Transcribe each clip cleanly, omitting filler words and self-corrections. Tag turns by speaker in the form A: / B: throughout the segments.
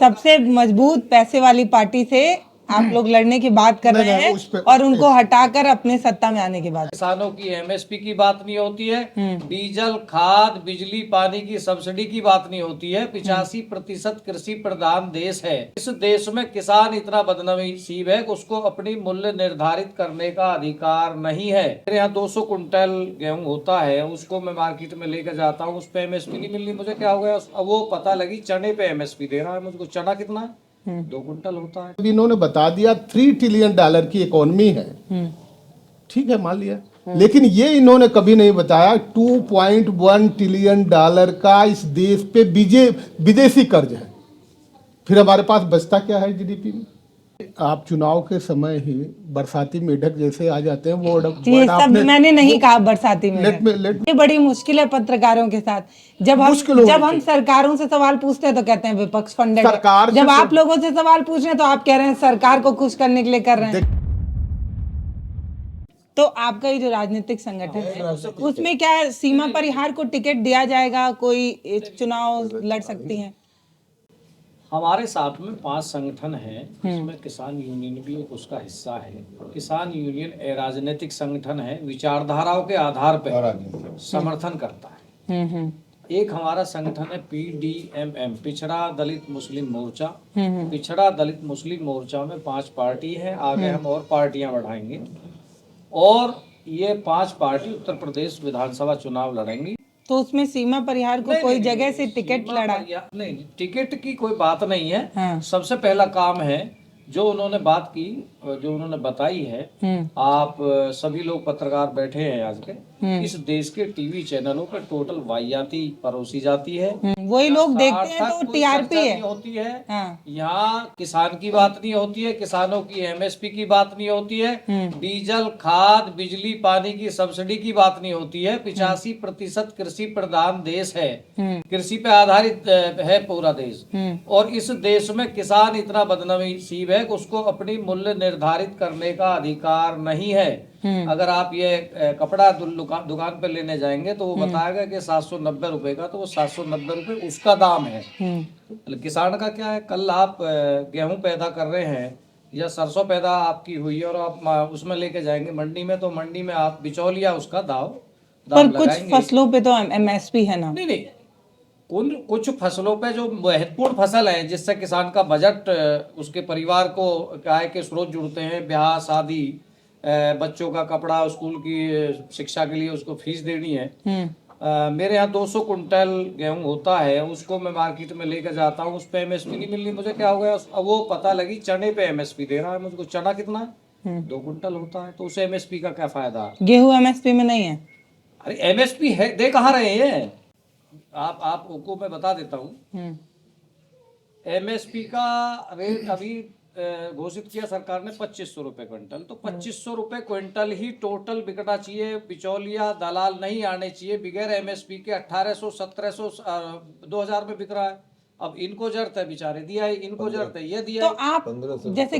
A: सबसे मजबूत पैसे वाली पार्टी से आप लोग लड़ने की बात कर रहे हैं और उनको हटाकर अपने सत्ता में आने की बात।
B: किसानों की एमएसपी की बात नहीं होती है, डीजल, खाद, बिजली, पानी की सब्सिडी की बात नहीं होती है। 85% कृषि प्रधान देश है। इस देश में किसान इतना बदनसीब है कि उसको अपनी मूल्य निर्धारित करने का अधिकार नहीं है। मेरे यहाँ 200 कुंटल गेहूं होता है, उसको मैं मार्केट में लेकर जाता हूँ, उस पे एमएसपी नहीं मिल रही, मुझे क्या हो गया? अब वो पता लगी चने पे एमएसपी दे रहा है मुझको। चना कितना है? 2 कुंटल होता है।
C: अभी इन्होंने बता दिया $3 ट्रिलियन की इकोनॉमी है, ठीक है, मान लिया, लेकिन ये इन्होंने कभी नहीं बताया $2.1 ट्रिलियन का इस देश पे विदेशी कर्ज है। फिर हमारे पास बचता क्या है जीडीपी में? आप चुनाव के समय ही बरसाती मेढक जैसे आ जाते हैं, वो
A: ये सब मैंने नहीं कहा बरसाती में।
C: लेट
A: ये बड़ी मुश्किल है पत्रकारों के साथ। जब हम सरकारों से सवाल पूछते हैं तो कहते हैं विपक्ष फंडेड है। जब आप लोगों से सवाल पूछ रहे हैं तो आप कह रहे हैं सरकार को खुश करने के लिए कर रहे हैं। तो आपका ही जो राजनीतिक संगठन है उसमें क्या सीमा परिहार को टिकट दिया जाएगा? कोई चुनाव लड़ सकती हैं?
B: हमारे साथ में 5 संगठन हैं, इसमें किसान यूनियन भी एक उसका हिस्सा है। किसान यूनियन राजनीतिक संगठन है, विचारधाराओं के आधार पर समर्थन करता है। एक हमारा संगठन है PDMM, पिछड़ा दलित मुस्लिम मोर्चा। पिछड़ा दलित मुस्लिम मोर्चा में 5 पार्टी है, आगे हम और पार्टियां बढ़ाएंगे और ये 5 पार्टी उत्तर प्रदेश विधानसभा चुनाव लड़ेंगी।
A: तो उसमें सीमा परिहार को कोई जगह से टिकट लड़ा?
B: नहीं, टिकट की कोई बात नहीं है।
A: हाँ।
B: सबसे पहला काम है जो उन्होंने बात की, जो उन्होंने बताई है, आप सभी लोग पत्रकार बैठे हैं आज के, इस देश के टीवी चैनलों पर टोटल वाहियाती परोसी जाती है।
A: वही लोग देखते हैं तो टीआरपी है
B: होती है।
A: हाँ।
B: यहाँ किसान की बात नहीं होती है, किसानों की एमएसपी की बात नहीं होती है, डीजल, खाद, बिजली, पानी की सब्सिडी की बात नहीं होती है। 85% कृषि प्रधान देश है, कृषि पे आधारित है पूरा देश। और इस देश में किसान इतना बदनसीब है कि उसको अपनी मूल्य निर्धारित करने का अधिकार नहीं है। अगर आप ये कपड़ा दुकान पे लेने जाएंगे तो वो बताएगा कि 790 रुपए का, तो वो 790 रुपए उसका दाम है। किसान का क्या है? कल आप गेहूं पैदा कर रहे हैं या सरसों पैदा आपकी हुई है और आप उसमें लेके जाएंगे मंडी में, तो मंडी में आप बिचौलिया उसका दाम
A: पर कुछ फसलों पे तो एमएसपी है ना?
B: नहीं, कुछ फसलों पे जो महत्वपूर्ण फसल है जिससे किसान का बजट, उसके परिवार को आय के स्रोत जुड़ते हैं, ब्याह शादी, बच्चों का कपड़ा, स्कूल की शिक्षा के लिए उसको फीस देनी है। मेरे यहाँ 200 कुंटल गेहूं होता है, उसको मैं मार्केट में लेकर जाता हूँ, उस पे एमएसपी नहीं मिल रही, मुझे क्या हो गया? अब वो पता लगी चने पे एमएसपी दे रहा है मुझको। चना कितना है? 2 कुंटल होता है, तो उसे एमएसपी का क्या फायदा?
A: गेहूं एमएसपी में नहीं है?
B: अरे एमएसपी है, दे कहाँ रहे हैं? आपको मैं बता देता हूँ। एमएसपी का रेट अभी घोषित किया सरकार ने 2500 रुपए क्विंटल, तो 2500 रुपए क्विंटल ही टोटल बिकना चाहिए। बिचौलिया दलाल नहीं आने चाहिए। बगैर एमएसपी के 1800, 1700, 2000 में बिक रहा है। अब इनको जरूरत है, बेचारे दिया है, इनको जरूरत है, ये दिया
A: तो आप जैसे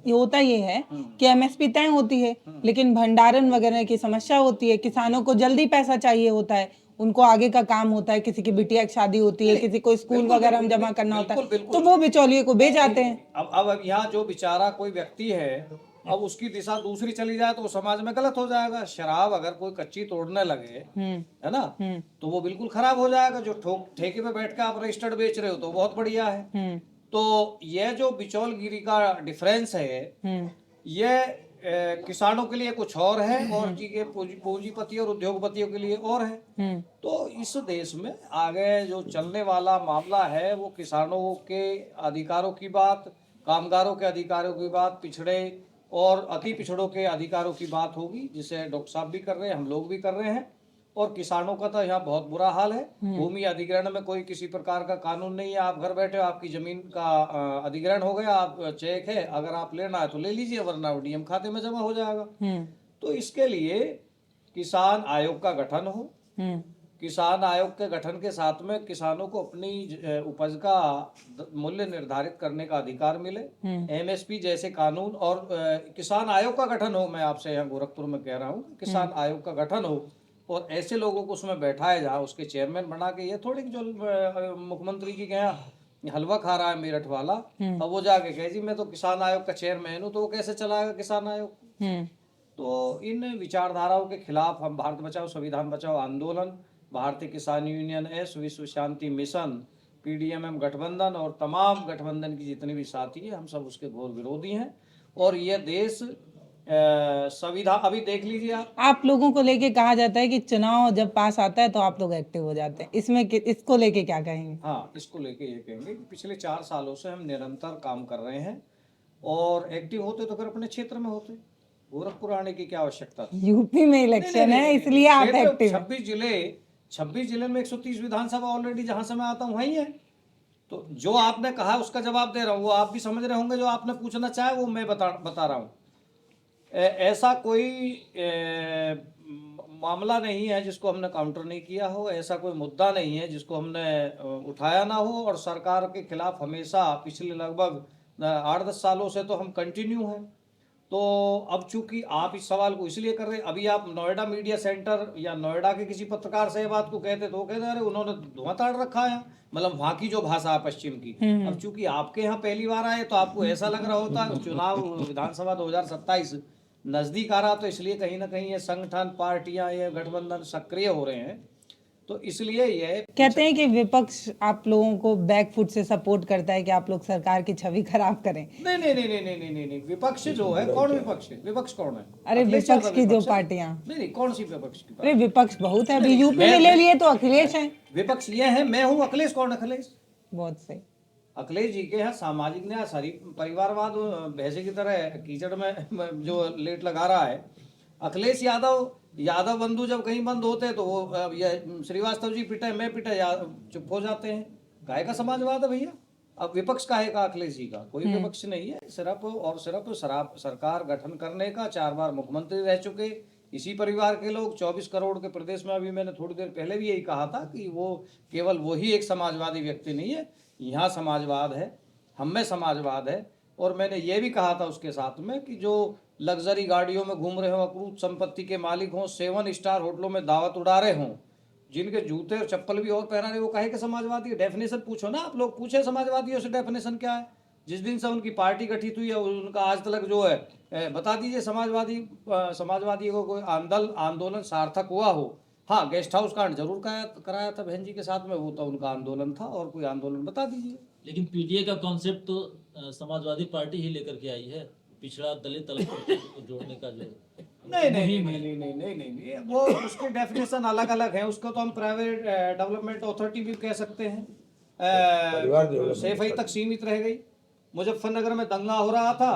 A: होता ये है कि एमएसपी तय होती है लेकिन भंडारण वगैरह की समस्या होती है, किसानों को जल्दी पैसा चाहिए होता है, उनको आगे का काम होता है, किसी की बिटिया की शादी होती है, किसी को स्कूल वगैरह में जमा करना होता है, तो वो बिचौलिए को बेच आते हैं।
B: अब यहाँ जो बेचारा कोई व्यक्ति है, अब उसकी दिशा दूसरी चली जाए तो समाज में गलत हो जाएगा। शराब अगर कोई कच्ची तोड़ने लगे, है ना, तो वो बिल्कुल खराब हो जाएगा। जो ठेके पे बैठ के आप रजिस्टर्ड बेच रहे हो तो बहुत बढ़िया है। तो ये जो बिचौलगिरी का डिफरेंस है, ये किसानों के लिए कुछ और है और पूंजीपति और उद्योगपतियों के लिए और है। तो इस देश में आगे जो चलने वाला मामला है वो किसानों के अधिकारों की बात, कामगारों के अधिकारों की बात, पिछड़े और अति पिछड़ों के अधिकारों की बात होगी, जिसे डॉक्टर साहब भी कर रहे हैं, हम लोग भी कर रहे हैं। और किसानों का तो यहाँ बहुत बुरा हाल है। भूमि अधिग्रहण में कोई किसी प्रकार का कानून नहीं है। आप घर बैठे आपकी जमीन का अधिग्रहण हो गया, आप चेक है, अगर आप लेना है तो ले लीजिए, वरना वो डीएम खाते में जमा हो जाएगा। तो इसके लिए किसान आयोग का गठन हो। किसान आयोग के गठन के साथ में किसानों को अपनी उपज का मूल्य निर्धारित करने का अधिकार मिले, एमएसपी जैसे कानून और किसान आयोग का गठन हो। मैं आपसे यहाँ गोरखपुर में कह रहा हूँ, किसान आयोग का गठन हो और ऐसे लोगों को उसमें बैठाया जाए, उसके चेयरमैन बना के। ये थोड़ी जो मुख्यमंत्री जी के यहाँ हलवा खा रहा है मेरठ वाला, अब वो जाके कहे जी मैं तो किसान आयोग का चेयरमैन हूँ, तो वो कैसे चलाएगा किसान आयोग? तो इन विचारधाराओं के खिलाफ हम भारत बचाओ संविधान बचाओ आंदोलन, भारतीय किसान यूनियन एस, विश्व शांति मिशन, पीडीएमएम गठबंधन और तमाम गठबंधन की जितने भी साथी हैं, हम सब उसके घोर विरोधी हैं। और यह देश संविधान, अभी देख लीजिए
A: आप लोगों को लेके कहा जाता है कि चुनाव जब पास आता है तो आप लोग एक्टिव हो जाते हैं, इसमें इसको लेके क्या कहेंगे?
B: हाँ, इसको लेके ये कहेंगे कि पिछले 4 सालों से हम निरंतर काम कर रहे हैं, और एक्टिव होते तो फिर अपने क्षेत्र में होते, गोरखपुर आने की क्या आवश्यकता थी?
A: यूपी में इलेक्शन है इसलिए आप एक्टिव हैं।
B: 26 जिले में 130 विधानसभा ऑलरेडी जहां से मैं आता हूं वही है। तो जो आपने कहा उसका जवाब दे रहा हूं, वो आप भी समझ रहे होंगे, जो आपने पूछना चाहे वो मैं बता रहा हूं। ऐसा कोई मामला नहीं है जिसको हमने काउंटर नहीं किया हो, ऐसा कोई मुद्दा नहीं है जिसको हमने उठाया ना हो, और सरकार के खिलाफ हमेशा पिछले लगभग 8-10 सालों से तो हम कंटिन्यू हैं। तो अब चूंकि आप इस सवाल को इसलिए कर रहे हैं, अभी आप नोएडा मीडिया सेंटर या नोएडा के किसी पत्रकार से ये बात को कहते तो वो कहते अरे उन्होंने धुआं ताड़ रखा है, मतलब वहाँ की जो भाषा है पश्चिम की। अब चूंकि आपके यहाँ पहली बार आए तो आपको ऐसा लग रहा होता, चुनाव विधानसभा 2027 नजदीक आ रहा, तो इसलिए कहीं ना कहीं ये संगठन, पार्टियां, ये गठबंधन सक्रिय हो रहे हैं, तो इसलिए ये
A: कहते हैं कि विपक्ष आप लोगों को बैकफुट से सपोर्ट करता है कि आप लोग सरकार की छवि खराब करें।
B: नहीं, विपक्ष जो है, कौन विपक्ष है? विपक्ष कौन है?
A: अरे विपक्ष की जो पार्टियां,
B: नहीं, कौन सी विपक्ष की?
A: अरे विपक्ष बहुत है, अभी यूपी में ले लिए तो अखिलेश हैं।
B: विपक्ष ये है, मैं हूँ, अखिलेश कौन? अखिलेश
A: बहुत सही।
B: अखिलेश जी के यहाँ सामाजिक न्याय, सारी परिवारवाद भैंसे की तरह कीचड़ में जो लेट लगा रहा है। अखिलेश यादव बंधु जब कहीं बंद होते तो वो श्रीवास्तव जी पिटे, मैं पिटे, चुप हो जाते हैं। काहे का समाजवाद है भैया? अब विपक्ष काहे का अखिलेश जी का? कोई विपक्ष नहीं है, सिर्फ और सिर्फ सरकार गठन करने का। 4 बार मुख्यमंत्री रह चुके इसी परिवार के लोग, 24 करोड़ के प्रदेश में। अभी मैंने थोड़ी देर पहले भी यही कहा था कि वो केवल वही एक समाजवादी व्यक्ति नहीं है, यहाँ समाजवाद है, हम में समाजवाद है। और मैंने ये भी कहा था उसके साथ में कि जो लग्जरी गाड़ियों में घूम रहे हों, अक्रूत संपत्ति के मालिक हों, 7 स्टार होटलों में दावत उड़ा रहे हों, जिनके जूते और चप्पल भी और पहना रहे, वो काहे के समाजवादी? डेफिनेशन पूछो ना, आप लोग पूछे समाजवादियों से डेफिनेशन क्या है। जिस दिन से उनकी पार्टी गठित हुई है उनका आज तक जो है, बता दीजिए समाजवादी को कोई आंदोलन सार्थक हुआ हो। हाँ, गेस्ट हाउस कांड जरूर कराया था बहन जी के साथ में, वो तो उनका आंदोलन था। और कोई आंदोलन बता दीजिए।
D: लेकिन पीडीए का कॉन्सेप्ट तो समाजवादी पार्टी ही लेकर के आई है, पिछड़ा दलित अल्पसंख्यक को जोड़ने का जो
B: नहीं, वो उसके डेफिनेशन अलग अलग है। उसको तो हम प्राइवेट डेवलपमेंट अथॉरिटी भी कह सकते हैं। सैफई तक सीमित रह गई। मुजफ्फरनगर में दंगा हो रहा था,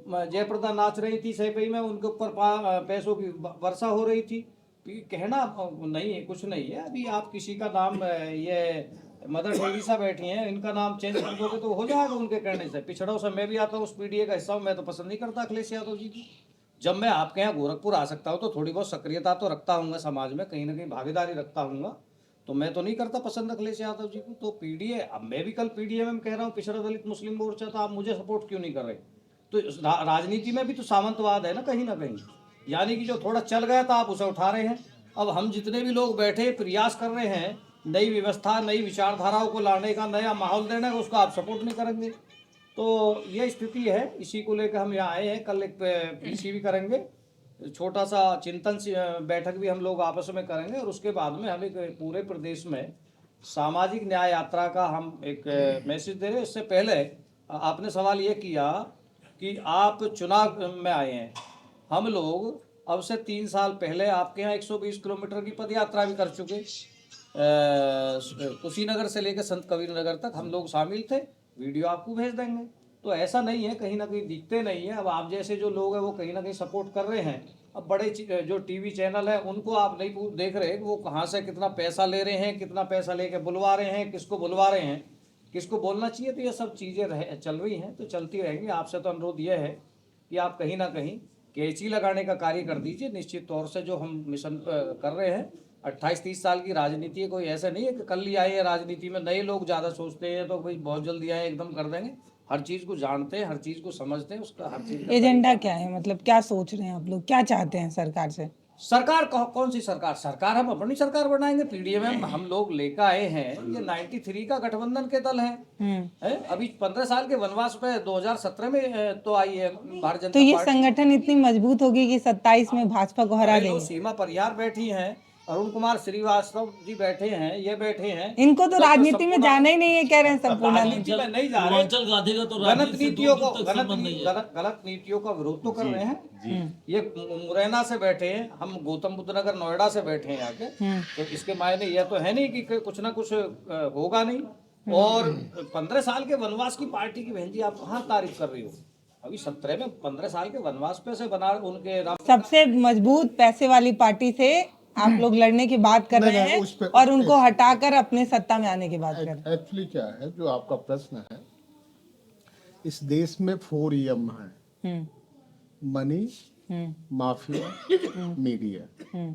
B: जयप्रदा नाच रही थी सैफई में, उनके ऊपर पैसों की वर्षा हो रही थी। कहना नहीं है, कुछ नहीं है। अभी आप किसी का नाम, ये मदर टेरेसा बैठी हैं, इनका नाम चेंज कर दोगे तो हो जाएगा उनके कहने से। पिछड़ों से मैं भी आता हूँ, उस पीडीए का हिस्सा हूँ, मैं तो पसंद नहीं करता अखिलेश यादव जी की। जब मैं आपके यहाँ गोरखपुर आ सकता हूँ तो थोड़ी बहुत सक्रियता तो रखता हूँ, समाज में कहीं ना कहीं भागीदारी रखता हूँ, तो मैं तो नहीं करता पसंद अखिलेश यादव जी को। तो पीडीए, अब मैं भी कल पीडीए में कह रहा हूँ पिछड़ा दलित मुस्लिम मोर्चा, तो आप मुझे सपोर्ट क्यों नहीं कर रहे? तो राजनीति में भी तो सामंतवाद है ना कहीं ना कहीं, यानी कि जो थोड़ा चल गया था आप उसे उठा रहे हैं। अब हम जितने भी लोग बैठे प्रयास कर रहे हैं नई व्यवस्था, नई विचारधाराओं को लाने का, नया माहौल देने का, उसको आप सपोर्ट नहीं करेंगे। तो ये स्थिति है, इसी को लेकर हम यहाँ आए हैं। कल एक पीसी भी करेंगे, छोटा सा चिंतन बैठक भी हम लोग आपस में करेंगे, और उसके बाद में हम एक पूरे प्रदेश में सामाजिक न्याय यात्रा का हम एक मैसेज दे रहे हैं। इससे पहले आपने सवाल ये किया कि आप चुनाव में आए हैं। हम लोग अब से 3 साल पहले आपके यहाँ 120 किलोमीटर की पद यात्रा भी कर चुके। कुशीनगर से लेकर संत कबीर नगर तक हम लोग शामिल थे, वीडियो आपको भेज देंगे। तो ऐसा नहीं है, कहीं ना कहीं दिखते नहीं है। अब आप जैसे जो लोग हैं वो कहीं ना कहीं सपोर्ट कर रहे हैं। अब बड़े जो टीवी चैनल है उनको आप नहीं देख रहे कि वो कहाँ से कितना पैसा ले रहे हैं, कितना पैसा लेके बुलवा रहे हैं, किसको बुलवा रहे हैं, किसको बोलना चाहिए। तो ये सब चीज़ें चल रही हैं, तो चलती रहेंगी। आपसे तो अनुरोध यह है कि आप कहीं ना कहीं कैंची लगाने का कार्य कर दीजिए। निश्चित तौर से जो हम मिशन कर रहे हैं, 28-30 साल की राजनीति है, कोई ऐसा नहीं है कि कल ही आए हैं राजनीति में। नए लोग ज़्यादा सोचते हैं तो भाई बहुत जल्दी आए एकदम कर देंगे। हर चीज़ को जानते हैं, हर चीज़ को समझते हैं, उसका हर चीज़
A: एजेंडा क्या है, मतलब क्या सोच रहे हैं आप लोग, क्या चाहते हैं सरकार से?
B: सरकार कौन सी सरकार? सरकार हम अपनी सरकार बनाएंगे। पीडीएम हम लोग लेकर आए हैं, ये 93 का गठबंधन के दल है? अभी 15 साल के वनवास पे 2017 में तो आई है भारतीय जनता
A: तो ये
B: पार्टी।
A: संगठन इतनी मजबूत होगी कि 27 में भाजपा को हरा
B: अरे लो,
A: देंगे।
B: सीमा परिहार बैठी हैं, अरुण कुमार श्रीवास्तव जी बैठे हैं, ये बैठे हैं।
A: इनको तो राजनीति में जाना ही नहीं है, कह रहे हैं संपूर्ण।
B: राजनीति में नहीं जा रहे,
D: पूर्वांचल गांधी का तो
B: गलत
D: राजनीति से
B: नीतियों को
D: दूर तक संबंध नहीं है।
B: गलत नीतियों का विरोध तो कर रहे हैं। ये मुरैना से बैठे हैं, हम गौतम बुद्ध नगर नोएडा से बैठे हैं आके, तो इसके मायने यह तो है नहीं कि कुछ ना कुछ होगा नहीं। और 15 साल के वनवास की पार्टी की बहन जी आप कहाँ तारीफ कर रही हो? अभी 17 में 15 साल के वनवास पे से बना उनके
A: सबसे मजबूत पैसे वाली पार्टी से आप लोग लड़ने की बात कर रहे हैं और उनको हटाकर अपने सत्ता में आने की बात कर रहे हैं।
C: एक्चुअली क्या है जो आपका प्रश्न है, इस देश में 4 EM है, मनी, माफिया, मीडिया।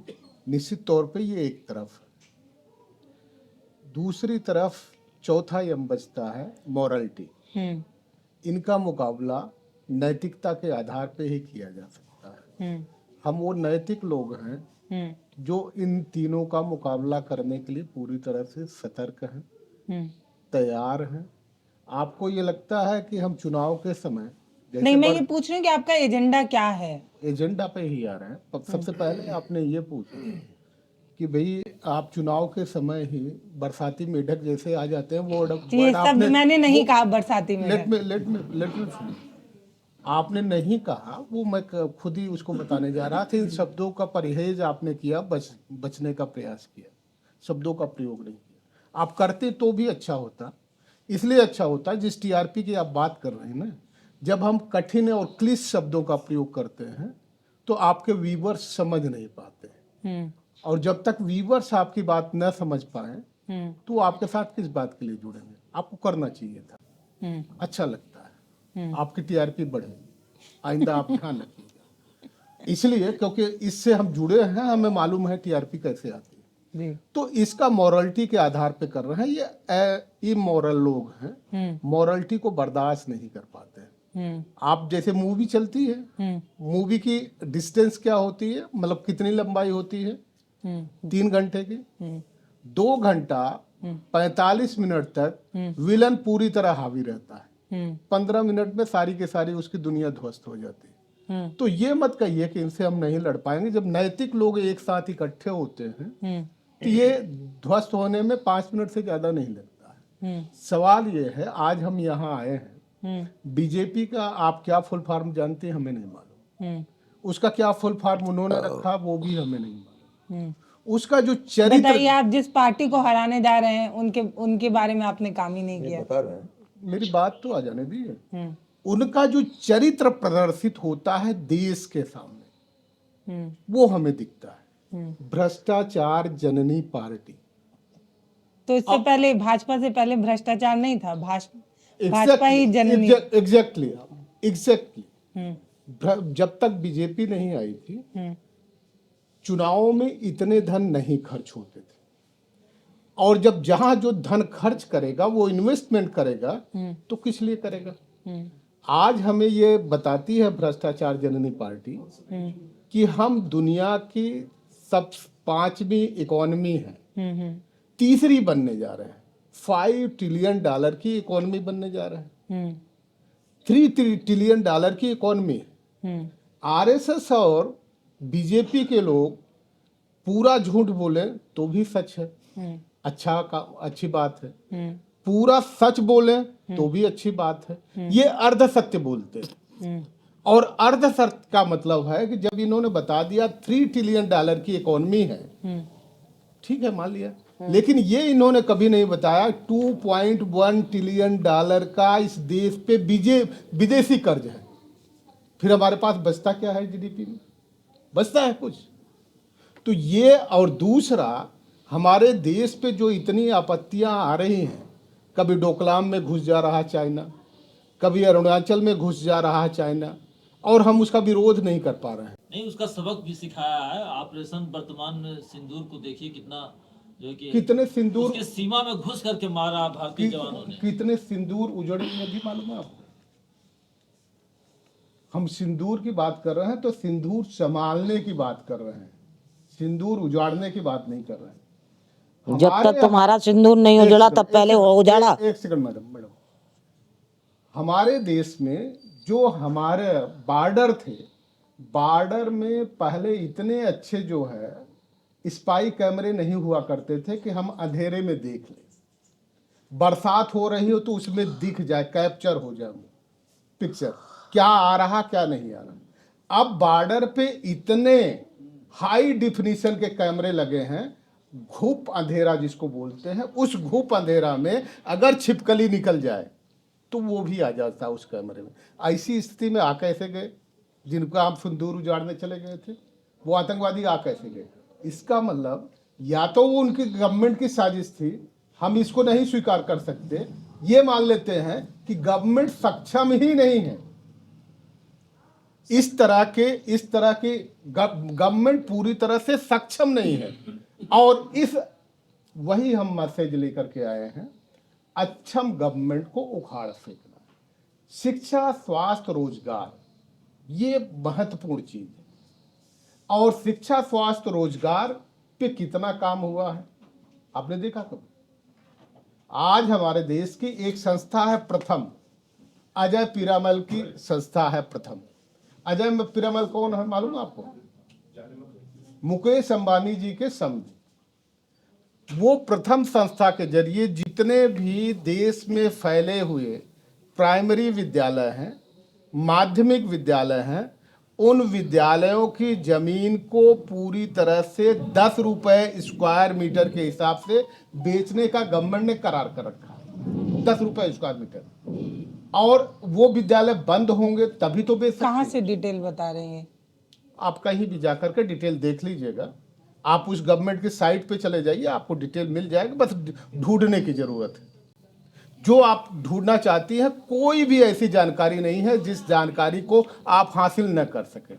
C: निश्चित तौर पे ये एक तरफ है। दूसरी तरफ चौथा EM बचता है मॉरलिटी। इनका मुकाबला नैतिकता के आधार पे ही किया जा सकता है। हम वो नैतिक लोग हैं जो इन तीनों का मुकाबला करने के लिए पूरी तरह से सतर्क हैं, तैयार हैं। आपको ये लगता है कि हम चुनाव के समय
A: नहीं, मैं ये पूछ रही हूँ कि आपका एजेंडा क्या है?
C: एजेंडा पे ही आ रहे हैं। सबसे पहले आपने ये पूछा कि भाई आप चुनाव के समय ही बरसाती मेढक जैसे आ जाते हैं, वो
A: ये सब मैंने नहीं कहा बरसाती में।
C: लेट मी आपने नहीं कहा, वो मैं खुद ही उसको बताने जा रहा था। इन शब्दों का परहेज आपने किया, बचने का प्रयास किया, शब्दों का प्रयोग नहीं किया। आप करते तो भी अच्छा होता। इसलिए अच्छा होता जिस टीआरपी की आप बात कर रहे हैं ना, जब हम कठिन और क्लिष्ट शब्दों का प्रयोग करते हैं तो आपके व्यूअर्स समझ नहीं पाते, और जब तक व्यूअर्स आपकी बात न समझ पाए तो आपके साथ किस बात के लिए जुड़ेंगे? आपको करना चाहिए था, अच्छा लगता है, आपकी टीआरपी बढ़ेगी, आइंदा आप ध्यान रखिएगा। इसलिए क्योंकि इससे हम जुड़े हैं, हमें मालूम है टीआरपी कैसे आती है। तो इसका मॉरलिटी के आधार पे कर रहे हैं। ये इमोरल लोग हैं, मॉरलिटी को बर्दाश्त नहीं कर पाते। आप जैसे मूवी चलती है, मूवी की डिस्टेंस क्या होती है, मतलब कितनी लंबाई होती है? 3 घंटे की। 2 घंटा 45 मिनट तक विलन पूरी तरह हावी रहता है। 15 मिनट में सारी के सारी उसकी दुनिया ध्वस्त हो जाती है। तो ये मत कहिए कि इनसे हम नहीं लड़ पाएंगे। जब नैतिक लोग एक साथ इकट्ठे होते हैं तो ये ध्वस्त होने में 5 मिनट से ज्यादा नहीं लगता है। सवाल ये है, आज हम यहाँ आए हैं, बीजेपी का आप क्या फुल फॉर्म जानते हैं? हमें नहीं मालूम। उसका क्या फुल फॉर्म उन्होंने रखा वो भी हमें नहीं मालूम। उसका जो चरित्र,
A: बताइए, आप जिस पार्टी को हराने जा रहे हैं उनके बारे में आपने काम ही नहीं किया।
C: मेरी बात तो आ जाने दीजिए। उनका जो चरित्र प्रदर्शित होता है देश के सामने, वो हमें दिखता है। भ्रष्टाचार जननी पार्टी।
A: तो इससे पहले भाजपा से पहले भ्रष्टाचार नहीं था, भाजपा ही जननी।
C: एग्जैक्टली। जब तक बीजेपी नहीं आई थी, चुनावों में इतने धन नहीं खर्च होते थे, और जब जहां जो धन खर्च करेगा वो इन्वेस्टमेंट करेगा तो किस लिए करेगा? आज हमें ये बताती है भ्रष्टाचार जननी पार्टी कि हम दुनिया की सब 5वीं इकोनॉमी है, तीसरी बनने जा रहे हैं। $5 ट्रिलियन की इकोनॉमी बनने जा रहे हैं। $3 ट्रिलियन की इकोनॉमी है। आरएसएस और बीजेपी के लोग पूरा झूठ बोले तो भी सच है, अच्छी बात है। पूरा सच बोले तो भी अच्छी बात है। ये अर्ध सत्य बोलते हैं, और अर्ध सत्य का मतलब है कि जब इन्होंने बता दिया $3 ट्रिलियन की इकोनॉमी है, ठीक है, मान लिया, लेकिन ये इन्होंने कभी नहीं बताया 2.1 ट्रिलियन का इस देश पे विदेशी कर्ज है। फिर हमारे पास बचता क्या है? जीडीपी में बचता है कुछ? तो ये, और दूसरा, हमारे देश पे जो इतनी आपत्तियां आ रही हैं, कभी डोकलाम में घुस जा रहा चाइना, कभी अरुणाचल में घुस जा रहा चाइना, और हम उसका विरोध नहीं कर पा रहे हैं।
D: नहीं, उसका सबक भी सिखाया है। ऑपरेशन वर्तमान में सिंदूर को देखिए, कितना जो कि
C: कितने सिंदूर
D: उसके सीमा में घुस करके मारा भारतीय जवानों ने।
C: कितने सिंदूर उजड़े ये भी मालूम है आपको? हम सिंदूर की बात कर रहे हैं तो सिंदूर संभालने की बात कर रहे हैं। सिंदूर उजाड़ने की बात नहीं कर रहे हैं।
E: जब
C: हमारे
E: तक तुम्हारा सिंदूर नहीं उजड़ा तब पहले वो उजाड़ा।
C: एक सेकंड मैडम, हमारे देश में जो हमारे बॉर्डर थे, बॉर्डर में पहले इतने अच्छे जो है स्पाई कैमरे नहीं हुआ करते थे कि हम अंधेरे में देख लें। बरसात हो रही हो तो उसमें दिख जाए, कैप्चर हो जाए पिक्चर, क्या आ रहा क्या नहीं आ रहा। अब बॉर्डर पे इतने हाई डिफिनीशन के कैमरे लगे हैं, घुप अंधेरा जिसको बोलते हैं, उस घुप अंधेरा में अगर छिपकली निकल जाए तो वो भी आ जाता है उस कैमरे में। ऐसी स्थिति में आ कैसे गए? जिनको आप सिंदूर उजाड़ने चले गए थे वो आतंकवादी आ कैसे गए? इसका मतलब या तो वो उनकी गवर्नमेंट की साजिश थी, हम इसको नहीं स्वीकार कर सकते। ये मान लेते हैं कि गवर्नमेंट सक्षम ही नहीं है, इस तरह की गवर्नमेंट पूरी तरह से सक्षम नहीं है। और इस वही हम मैसेज लेकर के आए हैं, अक्षम गवर्नमेंट को उखाड़ फेंकना। शिक्षा, स्वास्थ्य, रोजगार ये महत्वपूर्ण चीज है। और शिक्षा, स्वास्थ्य, रोजगार पे कितना काम हुआ है आपने देखा कभी? आज हमारे देश की एक संस्था है प्रथम, अजय पीरामल की संस्था है प्रथम। अजय पीरामल कौन है मालूम है आपको? मुकेश अंबानी जी के समधी। वो प्रथम संस्था के जरिए जितने भी देश में फैले हुए प्राइमरी विद्यालय हैं, माध्यमिक विद्यालय हैं, उन विद्यालयों की जमीन को पूरी तरह से 10 रुपए स्क्वायर मीटर के हिसाब से बेचने का गवर्नमेंट ने करार कर रखा है। 10 रुपए स्क्वायर मीटर। और वो विद्यालय बंद होंगे तभी तो बेच सकते हैं।
A: कहाँ से डिटेल बता रहे हैं?
C: आप कहीं भी जाकर के डिटेल देख लीजिएगा। आप उस गवर्नमेंट की साइट पे चले जाइए, आपको डिटेल मिल जाएगा, बस ढूंढने की जरूरत है। जो आप ढूंढना चाहती हैं, कोई भी ऐसी जानकारी नहीं है जिस जानकारी को आप हासिल न कर सकें।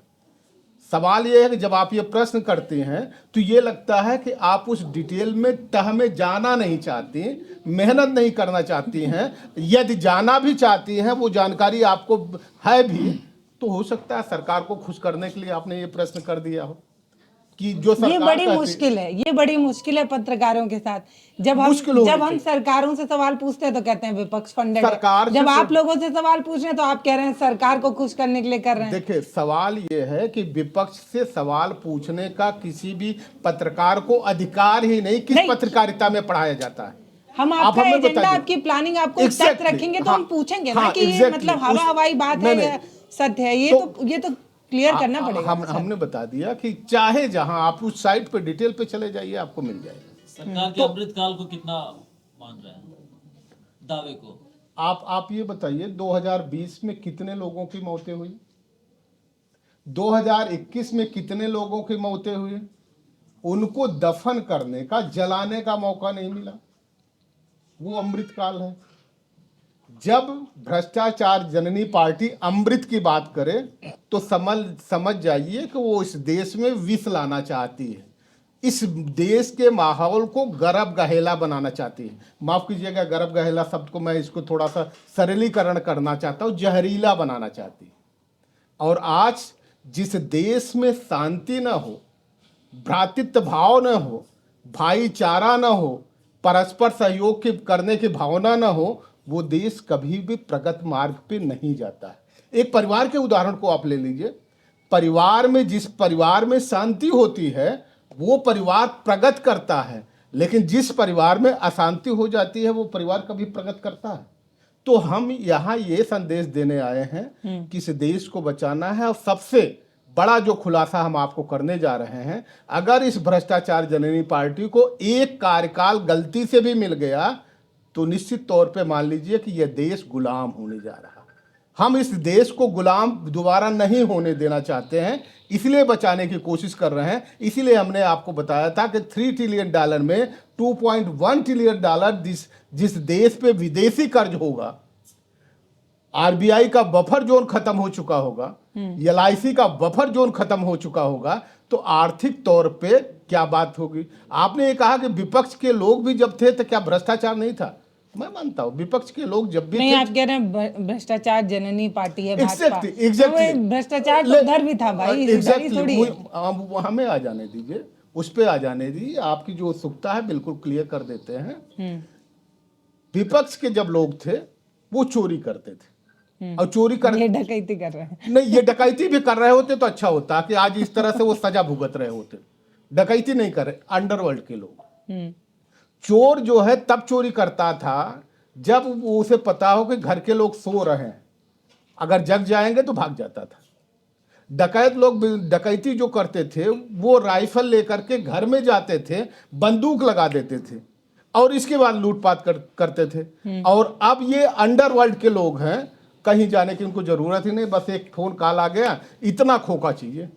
C: सवाल यह है कि जब आप ये प्रश्न करते हैं तो ये लगता है कि आप उस डिटेल में तह में जाना नहीं चाहती, मेहनत नहीं करना चाहती हैं। यदि जाना भी चाहती हैं, वो जानकारी आपको है भी, तो हो सकता है सरकार को खुश करने के लिए आपने ये प्रश्न कर दिया हो कि जो सरकार
A: ये बड़ी मुश्किल है, ये बड़ी मुश्किल है पत्रकारों के साथ। जब हम सरकारों से सवाल पूछते हैं तो कहते हैं विपक्ष फंडेड है। जब आप लोगों से सवाल पूछ रहे हैं तो आप कह रहे हैं सरकार को खुश करने के लिए कर रहे हैं।
C: देखिए, सवाल ये है कि विपक्ष से सवाल पूछने का किसी भी पत्रकार को अधिकार ही नहीं। किस पत्रकारिता में पढ़ाया जाता है?
A: हम आपका एजेंडा, आपकी प्लानिंग, आपको तथ्य रखेंगे तो हम पूछेंगे ना कि ये मतलब हवाई बात है या सत्य है। ये तो क्लियर करना पड़ेगा।
C: हमने बता दिया कि चाहे जहां आप उस साइट पे डिटेल पे चले जाइए, आपको मिल जाएगा।
D: सरकार के अमृतकाल को कितना मान रहे हैं दावे को?
C: आप ये बताइए 2020 में कितने लोगों की मौतें हुई? 2021 में कितने लोगों की मौतें हुई? उनको दफन करने का, जलाने का मौका नहीं मिला। वो अमृतकाल है। जब भ्रष्टाचार जननी पार्टी अमृत की बात करे तो समझ जाइए कि वो इस देश में विष लाना चाहती है। इस देश के माहौल को गरब गहेला बनाना चाहती है। माफ कीजिएगा, गरब गहेला शब्द को मैं इसको थोड़ा सा सरलीकरण करना चाहता हूँ, जहरीला बनाना चाहती है। और आज जिस देश में शांति न हो, भ्रातृत्व भाव न हो, भाईचारा न हो, परस्पर सहयोग की करने की भावना न हो, वो देश कभी भी प्रगत मार्ग पे नहीं जाता है। एक परिवार के उदाहरण को आप ले लीजिए। परिवार में, जिस परिवार में शांति होती है वो परिवार प्रगत करता है, लेकिन जिस परिवार में अशांति हो जाती है वो परिवार कभी प्रगत करता है। तो हम यहाँ ये संदेश देने आए हैं कि इस देश को बचाना है। और सबसे बड़ा जो खुलासा हम आपको करने जा रहे हैं, अगर इस भ्रष्टाचार जननी पार्टी को एक कार्यकाल गलती से भी मिल गया तो निश्चित तौर पे मान लीजिए कि यह देश गुलाम होने जा रहा। हम इस देश को गुलाम दोबारा नहीं होने देना चाहते हैं, इसलिए बचाने की कोशिश कर रहे हैं। इसीलिए हमने आपको बताया था कि $3 ट्रिलियन में $2.1 ट्रिलियन जिस देश पे विदेशी कर्ज होगा, आरबीआई का बफर जोन खत्म हो चुका होगा, LIC का बफर जोन खत्म हो चुका होगा, तो आर्थिक तौर पे क्या बात होगी। आपने ये कहा कि विपक्ष के लोग भी जब थे तो क्या भ्रष्टाचार नहीं था? मैं मानता हूँ विपक्ष के लोग जब भी
A: नहीं,
C: थे,
A: आप कह रहे हैं भ्रष्टाचार जननी पार्टी है भाजपा।
C: एग्जैक्टली
A: भ्रष्टाचार तो उधर भी था भाई, इधर ही थोड़ी है।
C: हमें आ जाने दीजिए। उस पे आ जाने दी, आपकी जो उत्सुकता है बिल्कुल क्लियर कर देते हैं। विपक्ष के जब लोग थे वो चोरी करते थे और चोरी कर
A: ये डकैती कर रहे हैं।
C: नहीं, ये डकैती भी कर रहे होते तो अच्छा होता कि आज इस तरह से वो सजा भुगत रहे होते। डकैती नहीं कर रहे, अंडरवर्ल्ड के लोग। चोर जो है तब चोरी करता था जब उसे पता हो कि घर के लोग सो रहे हैं, अगर जग जाएंगे तो भाग जाता था। डकैत लोग डकैती जो करते थे वो राइफल लेकर के घर में जाते थे, बंदूक लगा देते थे और इसके बाद लूटपाट करते थे। और अब ये अंडरवर्ल्ड के लोग हैं, कहीं जाने की उनको जरूरत ही नहीं, बस एक फोन कॉल आ गया, इतना खोखा चाहिए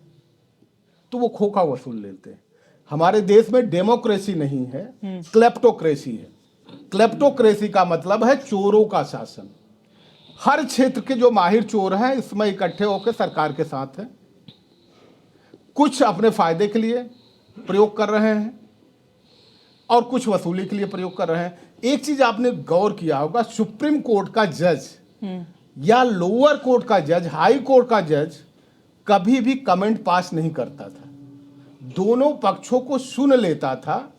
C: तो वो खोखा वसूल लेते हैं। हमारे देश में डेमोक्रेसी नहीं है, क्लेप्टोक्रेसी है। क्लेप्टोक्रेसी का मतलब है चोरों का शासन। हर क्षेत्र के जो माहिर चोर हैं इसमें इकट्ठे होकर सरकार के साथ हैं, कुछ अपने फायदे के लिए प्रयोग कर रहे हैं और कुछ वसूली के लिए प्रयोग कर रहे हैं। एक चीज आपने गौर किया होगा, सुप्रीम कोर्ट का जज या लोअर कोर्ट का जज, हाई कोर्ट का जज कभी भी कमेंट पास नहीं करता था, दोनों पक्षों को सुन लेता था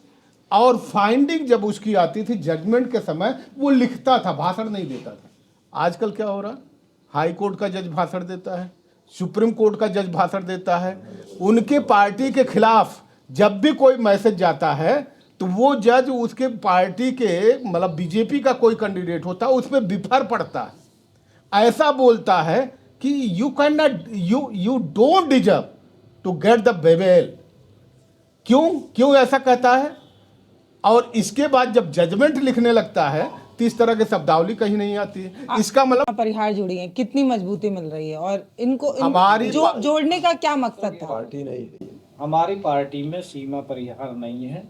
C: और फाइंडिंग जब उसकी आती थी जजमेंट के समय वो लिखता था, भाषण नहीं देता था। आजकल क्या हो रहा, हाई कोर्ट का जज भाषण देता है, सुप्रीम कोर्ट का जज भाषण देता है। उनके पार्टी के खिलाफ जब भी कोई मैसेज जाता है तो वो जज उसके पार्टी के मतलब बीजेपी का कोई कैंडिडेट होता है उसमें विफर पड़ता है, ऐसा बोलता है कि you can not, you don't deserve to get the bell. क्यों ऐसा कहता है? और इसके बाद जब जजमेंट लिखने लगता है तो इस तरह के शब्दावली कहीं नहीं आती है। इसका मतलब
A: परिहार जुड़ी है, कितनी मजबूती मिल रही है और इनको
C: हमारी
A: जोड़ने का क्या मकसद था?
B: हमारी पार्टी में सीमा परिहार नहीं है।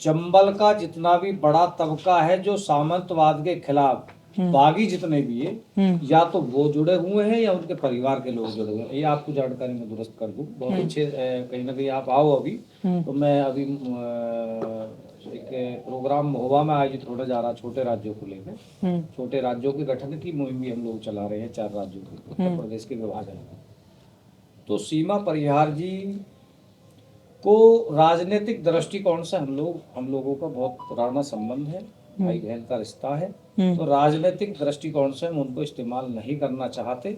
B: चंबल का जितना भी बड़ा तबका है जो सामंतवाद के खिलाफ बागी जितने भी है, या तो वो जुड़े हुए हैं या उनके परिवार के लोग जुड़े हुए हैं। ये आपको जानकारी में दुरुस्त कर दूं, बहुत अच्छे, कहीं ना कहीं आप आओ अभी तो मैं अभी एक प्रोग्राम महोबा में आयोजित होने जा रहा, छोटे राज्यों को लेकर, छोटे राज्यों के गठन की मुहिम भी हम लोग चला रहे हैं, 4 राज्यों की, उत्तर प्रदेश के विभाजन। तो सीमा परिहार जी को राजनीतिक दृष्टिकोण से हम लोगों का बहुत पुराना संबंध है, भाई बहन का रिश्ता है। तो राजनीतिक दृष्टिकोण से हम उनको इस्तेमाल नहीं करना चाहते।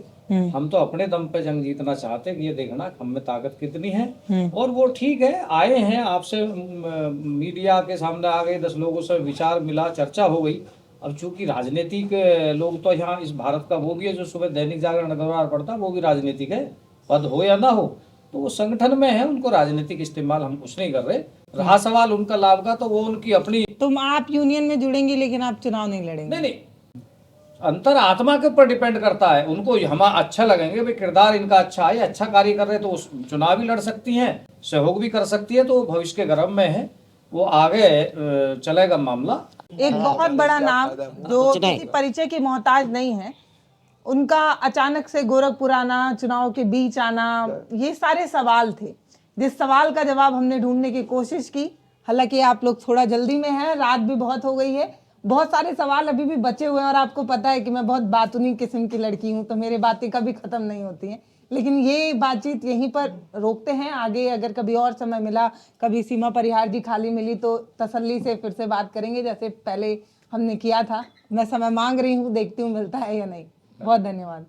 B: हम तो अपने दम पे जंग जीतना चाहते कि ये देखना हम में ताकत कितनी है। और वो ठीक है, आए हैं आपसे मीडिया के सामने आ गए, 10 लोगों से विचार मिला, चर्चा हो गई। अब चूंकि राजनीतिक लोग तो यहाँ इस भारत का वो भी है जो सुबह दैनिक जागरण अखबार पढ़ता, वो भी राजनीतिक है, पद हो या ना हो, तो वो संगठन में है, उनको राजनीतिक इस्तेमाल हम कुछ नहीं कर रहे। रहा सवाल उनका लाभ का, तो वो उनकी अपनी।
A: तुम आप यूनियन में जुड़ेंगे लेकिन आप चुनाव नहीं लड़ेंगे?
B: नहीं, अंतर आत्मा के ऊपर डिपेंड करता है। उनको हम अच्छा लगेंगे, भाई किरदार इनका अच्छा है, अच्छा कार्य कर रहे हैं, तो चुनाव भी लड़ सकती हैं, सहयोग भी कर सकती है, तो भविष्य के गर्भ में है, वो आगे चलेगा मामला।
A: एक बहुत बड़ा नाम जो किसी परिचय की मोहताज नहीं है, उनका अचानक से गोरखपुर आना, चुनाव के बीच आना, ये सारे सवाल थे जिस सवाल का जवाब हमने ढूंढने की कोशिश की। हालांकि आप लोग थोड़ा जल्दी में हैं, रात भी बहुत हो गई है, बहुत सारे सवाल अभी भी बचे हुए हैं और आपको पता है कि मैं बहुत बातूनी किस्म की लड़की हूँ, तो मेरी बातें कभी खत्म नहीं होती हैं। लेकिन ये बातचीत यहीं पर रोकते हैं, आगे अगर कभी और समय मिला, कभी सीमा परिहार जी खाली मिली तो तसल्ली से फिर से बात करेंगे जैसे पहले हमने किया था। मैं समय मांग रही हूँ, देखती हूँ मिलता है या नहीं। बहुत धन्यवाद।